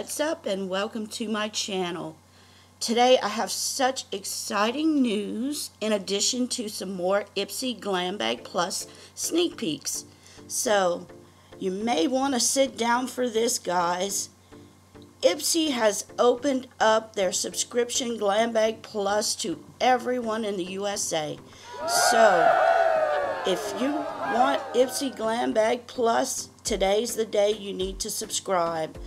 What's up and welcome to my channel. Today I have such exciting news in addition to some more Ipsy Glam Bag Plus sneak peeks. So you may want to sit down for this, guys. Ipsy has opened up their subscription Glam Bag Plus to everyone in the USA. So if you want Ipsy Glam Bag Plus, today's the day you need to subscribe.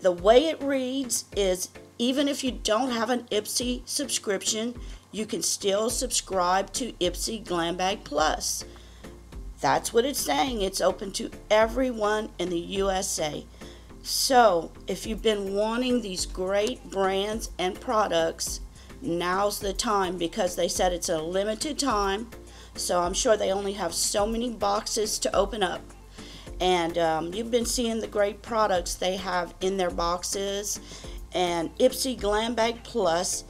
The way it reads is, even if you don't have an Ipsy subscription, you can still subscribe to Ipsy Glam Bag Plus. That's what it's saying. It's open to everyone in the USA. So if you've been wanting these great brands and products, now's the time, because they said it's a limited time. So I'm sure they only have so many boxes to open up. And you've been seeing the great products they have in their boxes. And Ipsy Glam Bag Plus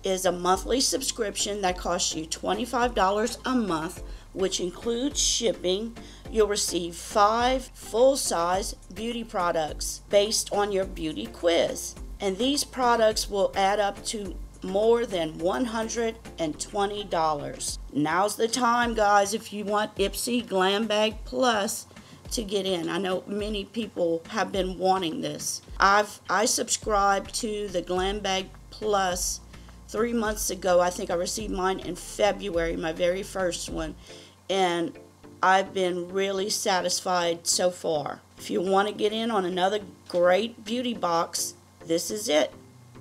is a monthly subscription that costs you $25 a month, which includes shipping. You'll receive 5 full-size beauty products based on your beauty quiz. And these products will add up to more than $120. Now's the time, guys, if you want Ipsy Glam Bag Plus to get in. I know many people have been wanting this. I subscribed to the Glam Bag Plus 3 months ago. I think I received mine in February, my very first one, and I've been really satisfied so far. If you want to get in on another great beauty box, this is it.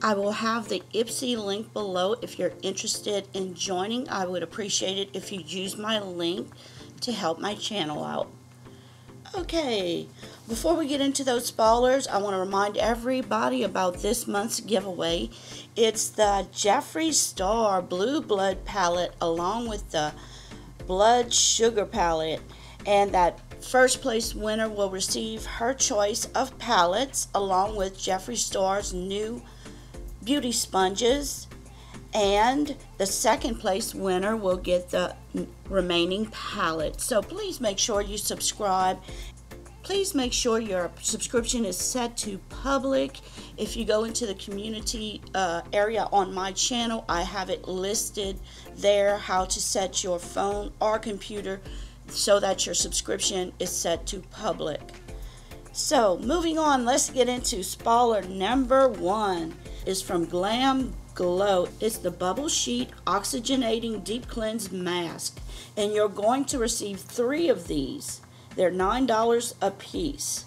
I will have the Ipsy link below if you're interested in joining. I would appreciate it if you use my link to help my channel out. Okay, before we get into those spoilers, I want to remind everybody about this month's giveaway. It's the Jeffree Star Blue Blood palette along with the Blood Sugar palette. And that first place winner will receive her choice of palettes along with Jeffree Star's new beauty sponges. And the second place winner will get the remaining palette. So please make sure you subscribe. Please make sure your subscription is set to public. If you go into the community area on my channel, I have it listed there how to set your phone or computer so that your subscription is set to public. So moving on, let's get into spoiler number 1. Is from Glam Glow. It's the Bubblesheet Oxygenating Deep Cleanse Mask, and you're going to receive 3 of these. They're $9 a piece.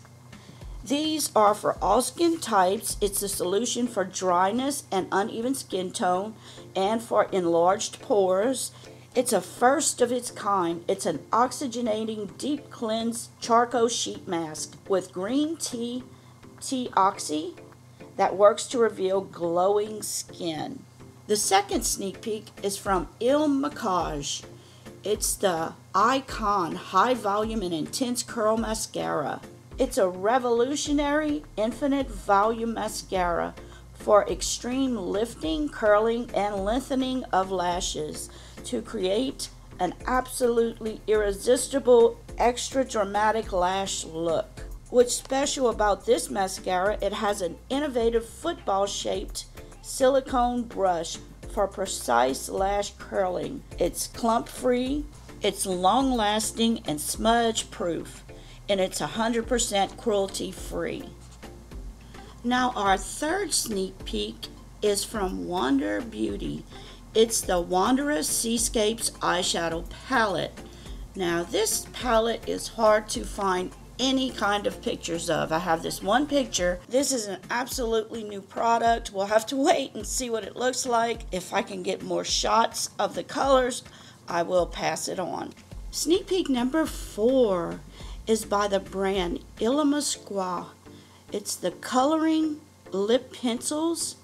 These are for all skin types. It's a solution for dryness and uneven skin tone and for enlarged pores. It's a first of its kind. It's an oxygenating deep cleanse charcoal sheet mask with green tea oxy that works to reveal glowing skin. The second sneak peek is from Makiage. It's the Icon High Volume and Intense Curl Mascara. It's a revolutionary infinite volume mascara for extreme lifting, curling, and lengthening of lashes to create an absolutely irresistible, extra dramatic lash look. What's special about this mascara, it has an innovative football-shaped silicone brush for precise lash curling. It's clump-free, it's long-lasting and smudge-proof, and it's 100% cruelty-free. Now our third sneak peek is from Wander Beauty. It's the Wanderous Seascapes eyeshadow palette. Now this palette is hard to find any kind of pictures of. I have this one picture. This is an absolutely new product. We'll have to wait and see what it looks like. If I can get more shots of the colors, I will pass it on. Sneak peek number 4 is by the brand Elena. It's the coloring lip pencils,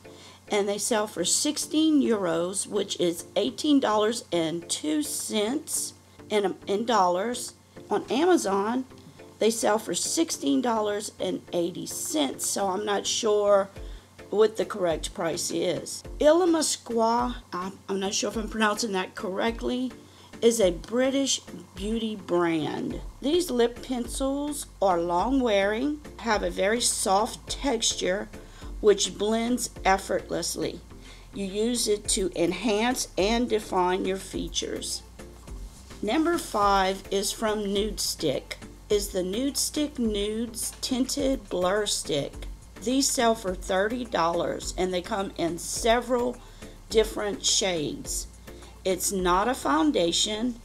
and they sell for 16 euros, which is $18.02 in dollars. On Amazon, they sell for $16.80, so I'm not sure what the correct price is. Elena, I'm not sure if I'm pronouncing that correctly. is a British beauty brand. These lip pencils are long wearing, have a very soft texture which blends effortlessly. You use it to enhance and define your features. Number 5 is from Nude Stick. Is the Nude Stick Nudes Tinted Blur Stick. These sell for $30 and they come in several different shades. It's not a foundation.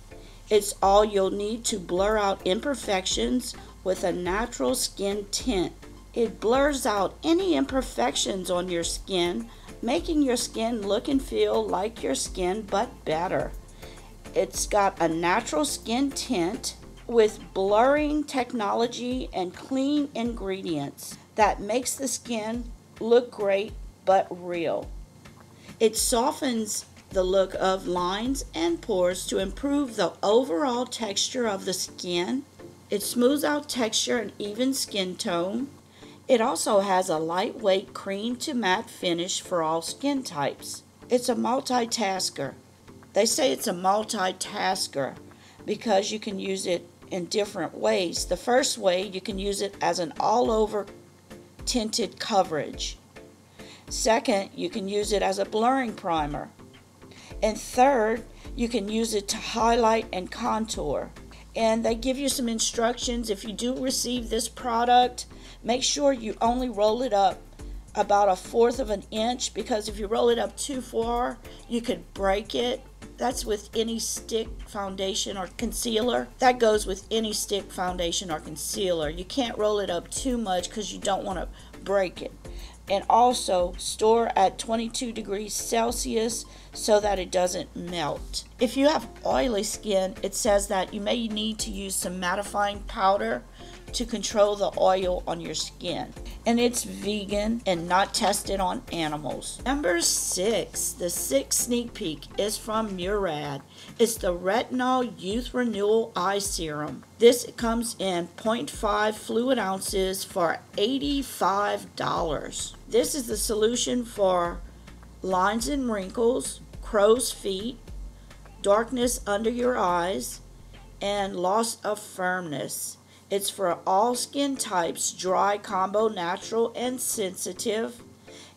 It's all you'll need to blur out imperfections with a natural skin tint. It blurs out any imperfections on your skin, making your skin look and feel like your skin but better. It's got a natural skin tint with blurring technology and clean ingredients that makes the skin look great but real. It softens the look of lines and pores to improve the overall texture of the skin. It smooths out texture and even skin tone. It also has a lightweight cream to matte finish for all skin types. It's a multitasker. They say it's a multitasker because you can use it in different ways. The first way, you can use it as an all-over tinted coverage. Second, you can use it as a blurring primer. And third, you can use it to highlight and contour. And they give you some instructions. If you do receive this product, make sure you only roll it up about 1/4 of an inch, because if you roll it up too far, you could break it. That's with any stick foundation or concealer. That goes with any stick foundation or concealer. You can't roll it up too much because you don't want to break it. And also store at 22 degrees Celsius so that it doesn't melt. If you have oily skin, it says that you may need to use some mattifying powder to control the oil on your skin. And it's vegan and not tested on animals. Number 6, the 6th sneak peek is from Murad. It's the Retinol Youth Renewal Eye Serum. This comes in 0.5 fluid ounces for $85. This is the solution for lines and wrinkles, crow's feet, darkness under your eyes, and loss of firmness. It's for all skin types, dry, combo, natural, and sensitive.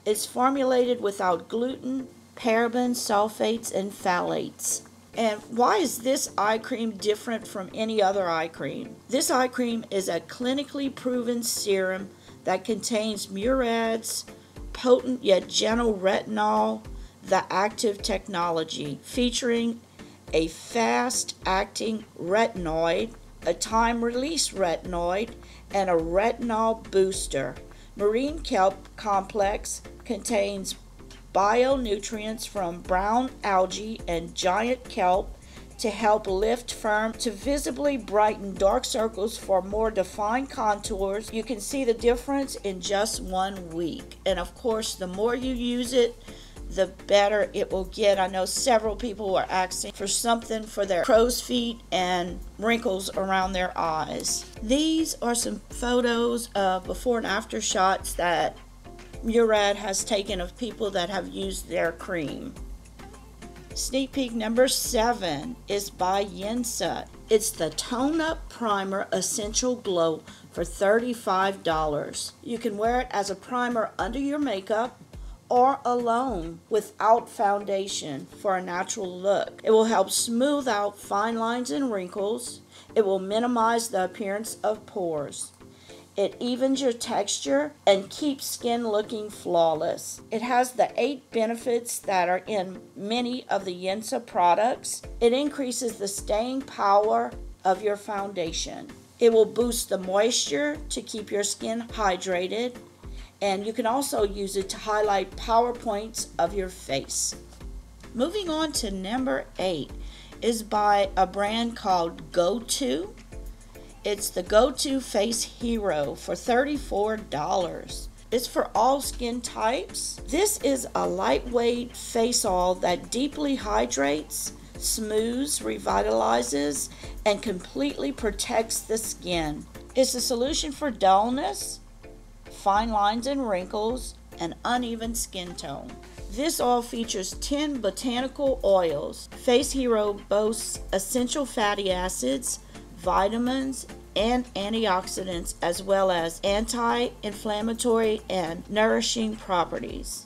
It's formulated without gluten, parabens, sulfates, and phthalates. And why is this eye cream different from any other eye cream? This eye cream is a clinically proven serum that contains Murad's potent yet gentle retinol, the active technology, featuring a fast-acting retinoid, a time-release retinoid, and a retinol booster. Marine kelp complex contains bionutrients from brown algae and giant kelp to help lift, firm, to visibly brighten dark circles for more defined contours. You can see the difference in just 1 week. And of course, the more you use it, the better it will get. I know several people are asking for something for their crow's feet and wrinkles around their eyes. These are some photos of before and after shots that Murad has taken of people that have used their cream. Sneak peek number 7 is by YENSA. It's the Tone Up Primer Essential Glow for $35. You can wear it as a primer under your makeup or alone without foundation for a natural look. It will help smooth out fine lines and wrinkles. It will minimize the appearance of pores. It evens your texture and keeps skin looking flawless. It has the 8 benefits that are in many of the YENSA products. It increases the staying power of your foundation. It will boost the moisture to keep your skin hydrated. And you can also use it to highlight power points of your face. Moving on to number 8 is by a brand called Goto. It's the Goto Face Hero for $34. It's for all skin types. This is a lightweight face oil that deeply hydrates, smooths, revitalizes, and completely protects the skin. It's a solution for dullness, fine lines and wrinkles, and uneven skin tone. This oil features 10 botanical oils. Face Hero boasts essential fatty acids, vitamins, and antioxidants, as well as anti-inflammatory and nourishing properties.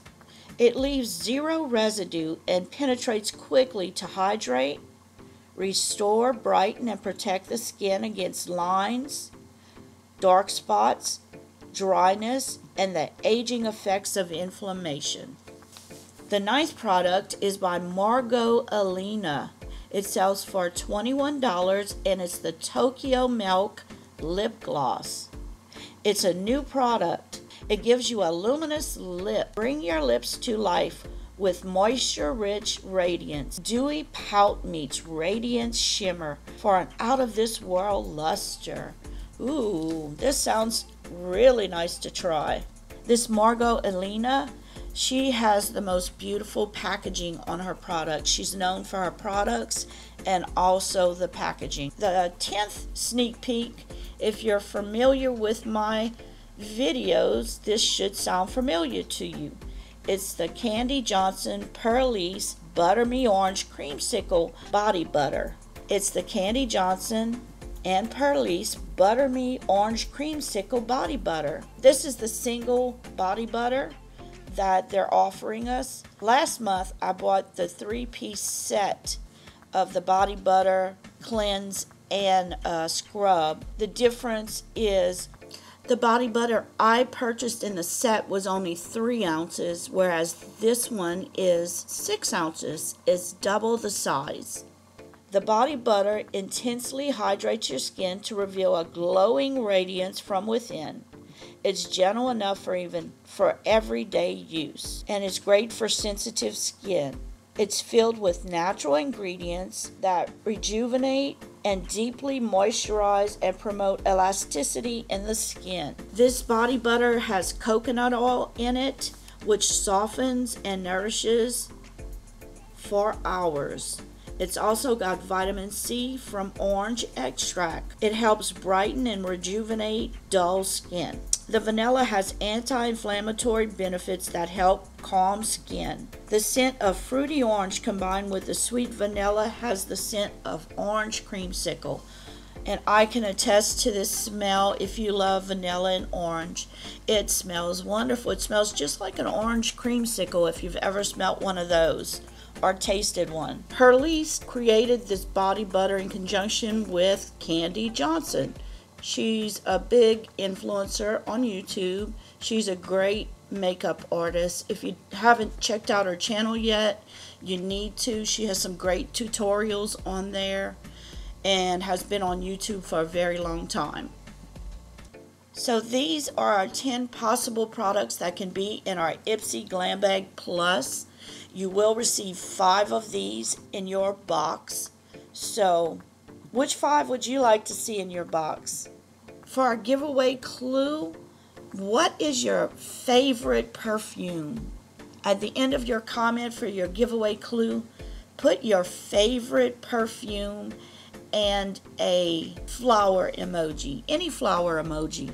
It leaves zero residue and penetrates quickly to hydrate, restore, brighten, and protect the skin against lines, dark spots, dryness, and the aging effects of inflammation. The ninth product is by Margot Elena. It sells for $21 and it's the TOKYOMILK lip gloss. It's a new product. It gives you a luminous lip. Bring your lips to life with moisture-rich radiance. Dewy pout meets radiant shimmer for an out-of-this-world luster. Ooh, this sounds really nice to try. This Margot Elena, she has the most beautiful packaging on her products. She's known for her products and also the packaging. The 10th sneak peek, if you're familiar with my videos, this should sound familiar to you. It's the Kendy Jane Purlisse Butter Me Orange Creamsicle Body Butter. It's the Kendy Jane and Purlisse Butter Me Orange Creamsicle Body Butter. This is the single body butter that they're offering us. Last month I bought the 3-piece set of the body butter, cleanse, and scrub. The difference is the body butter I purchased in the set was only 3 ounces, whereas this one is 6 ounces. It's double the size. The body butter intensely hydrates your skin to reveal a glowing radiance from within. It's gentle enough for everyday use, and it's great for sensitive skin. It's filled with natural ingredients that rejuvenate and deeply moisturize and promote elasticity in the skin. This body butter has coconut oil in it, which softens and nourishes for hours. It's also got vitamin C from orange extract. It helps brighten and rejuvenate dull skin. The vanilla has anti-inflammatory benefits that help calm skin. The scent of fruity orange combined with the sweet vanilla has the scent of orange creamsicle. And I can attest to this smell if you love vanilla and orange. It smells wonderful. It smells just like an orange creamsicle if you've ever smelt one of those or tasted one. Purlisse created this body butter in conjunction with Kendy Jane. She's a big influencer on YouTube. She's a great makeup artist. If you haven't checked out her channel yet, you need to. She has some great tutorials on there and has been on YouTube for a very long time. So these are our 10 possible products that can be in our Ipsy Glam Bag Plus. You will receive 5 of these in your box. So which 5 would you like to see in your box? For our giveaway clue, what is your favorite perfume? At the end of your comment for your giveaway clue, put your favorite perfume and a flower emoji, any flower emoji.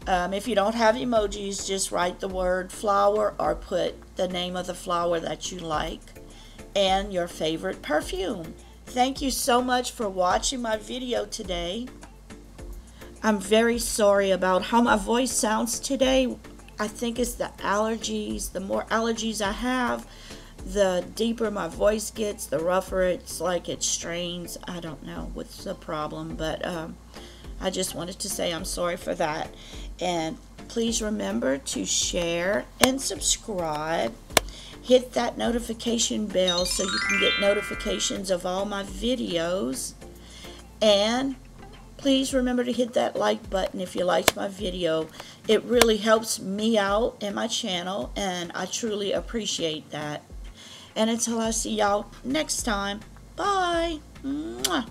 If you don't have emojis, just write the word flower or put the name of the flower that you like and your favorite perfume. Thank you so much for watching my video today. I'm very sorry about how my voice sounds today. I think it's the allergies. The more allergies I have, the deeper my voice gets, the rougher it's like it strains. I don't know what's the problem, but I just wanted to say I'm sorry for that. And please remember to share and subscribe. Hit that notification bell so you can get notifications of all my videos. And please remember to hit that like button if you liked my video. It really helps me out and my channel, and I truly appreciate that. And until I see y'all next time, bye. Mwah.